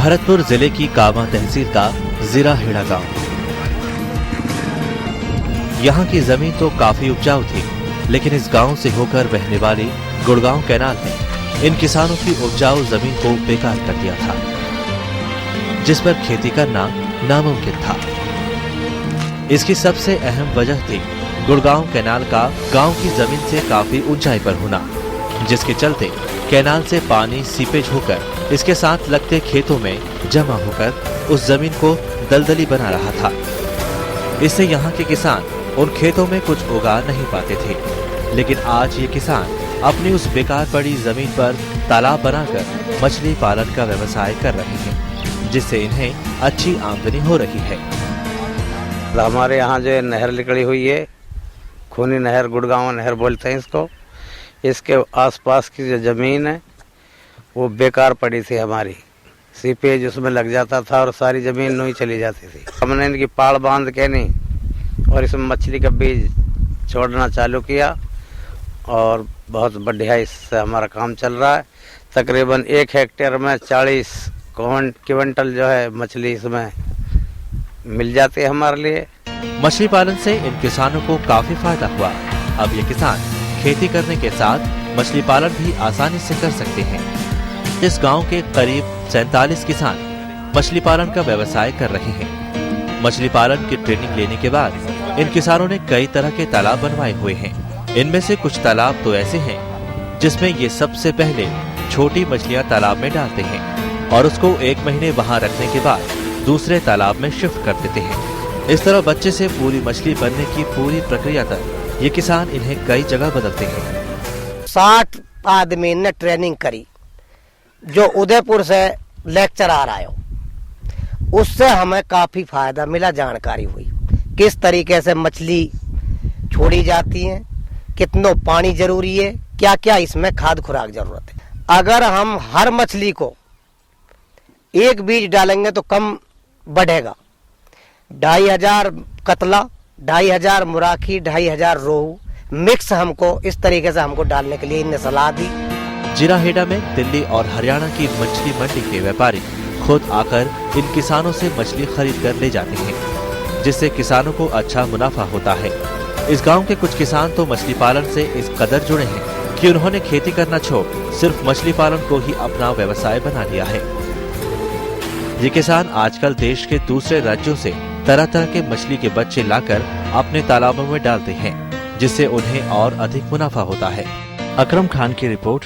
भरतपुर जिले की कामा तहसील का जिराहेड़ा गांव। यहाँ की जमीन तो काफी उपजाऊ थी, लेकिन इस गांव से होकर बहने वाली गुड़गांव कैनाल ने इन किसानों की उपजाऊ जमीन को बेकार कर दिया था, जिस पर खेती करना नामुमकिन था। इसकी सबसे अहम वजह थी गुड़गांव कैनाल का गांव की जमीन से काफी ऊंचाई पर होना, जिसके चलते कैनाल से पानी सीपेज होकर इसके साथ लगते खेतों में जमा होकर उस जमीन को दलदली बना रहा था। इससे यहाँ के किसान उन खेतों में कुछ उगा नहीं पाते थे, लेकिन आज ये किसान अपनी उस बेकार पड़ी जमीन पर तालाब बनाकर मछली पालन का व्यवसाय कर रहे हैं, जिससे इन्हें अच्छी आमदनी हो रही है। हमारे यहाँ जो नहर निकली हुई है, खूनी नहर, गुड़गांव नहर बोलते हैं इसको। इसके आसपास की जो जमीन है वो बेकार पड़ी थी हमारी, सीपेज उसमें लग जाता था और सारी जमीन नई चली जाती थी। हमने इनकी पाड़ बांध के नहीं और इसमें मछली का बीज छोड़ना चालू किया और बहुत बढ़िया इससे हमारा काम चल रहा है। तकरीबन 1 हेक्टेयर में 40 क्विंटल जो है मछली इसमें मिल जाती है हमारे लिए। मछली पालन से इन किसानों को काफी फायदा हुआ। अब ये किसान खेती करने के साथ मछली पालन भी आसानी से कर सकते हैं। इस गांव के करीब 47 किसान मछली पालन का व्यवसाय कर रहे हैं। मछली पालन की ट्रेनिंग लेने के बाद इन किसानों ने कई तरह के तालाब बनवाए हुए हैं। इनमें से कुछ तालाब तो ऐसे हैं जिसमें ये सबसे पहले छोटी मछलियां तालाब में डालते हैं और उसको 1 महीने वहां रखने के बाद दूसरे तालाब में शिफ्ट कर देते हैं। इस तरह बच्चे से पूरी मछली बनने की पूरी प्रक्रिया तक ये किसान इन्हें कई जगह बदलते हैं। 60 आदमी ने ट्रेनिंग करी, जो उदयपुर से लेक्चर आ रहा है, उससे हमें काफी फायदा मिला, जानकारी हुई किस तरीके से मछली छोड़ी जाती है, कितना पानी जरूरी है, क्या क्या इसमें खाद खुराक जरूरत है। अगर हम हर मछली को एक बीज डालेंगे तो कम बढ़ेगा। 2500 कतला, 2500 मुराखी, 2500 रोहू मिक्स हमको इस तरीके से हमको डालने के लिए इनने सलाह दी। जिराहेड़ा में दिल्ली और हरियाणा की मछली मंडी के व्यापारी खुद आकर इन किसानों से मछली खरीद कर ले जाते हैं, जिससे किसानों को अच्छा मुनाफा होता है। इस गांव के कुछ किसान तो मछली पालन से इस कदर जुड़े हैं कि उन्होंने खेती करना छोड़ सिर्फ मछली पालन को ही अपना व्यवसाय बना लिया है। ये किसान आजकल देश के दूसरे राज्यों से तरह तरह के मछली के बच्चे लाकर अपने तालाबों में डालते हैं, जिससे उन्हें और अधिक मुनाफा होता है। अकरम खान की रिपोर्ट,